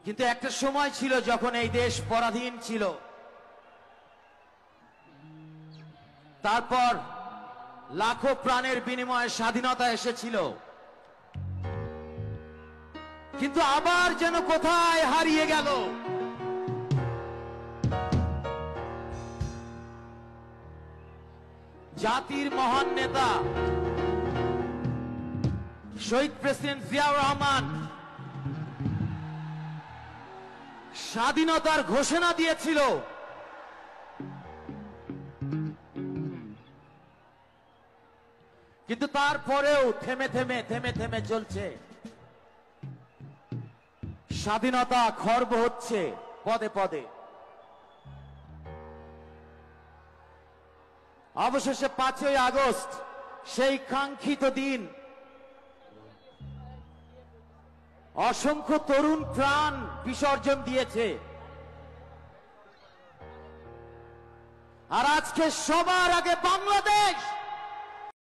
কিন্তু একটা সময় ছিল যখন এই দেশ পরাধীন ছিল। তারপর লাখো প্রাণের বিনিময়ে স্বাধীনতা এসেছিল, কিন্তু আবার যেন কোথায় হারিয়ে গেল। জাতির মহান নেতা শহীদ প্রেসিডেন্ট জিয়াউর রহমান স্বাধীনতার ঘোষণা দিয়েছিল, কিন্তু তারপরেও থেমে থেমে থেমে থেমে চলছে। স্বাধীনতা খর্ব হচ্ছে পদে পদে। অবশেষে 5ই আগস্ট সেই কাঙ্ক্ষিত দিন, অসংখ্য তরুণ প্রাণ বিসর্জন দিয়েছে। আর আজকে সবার আগে বাংলাদেশ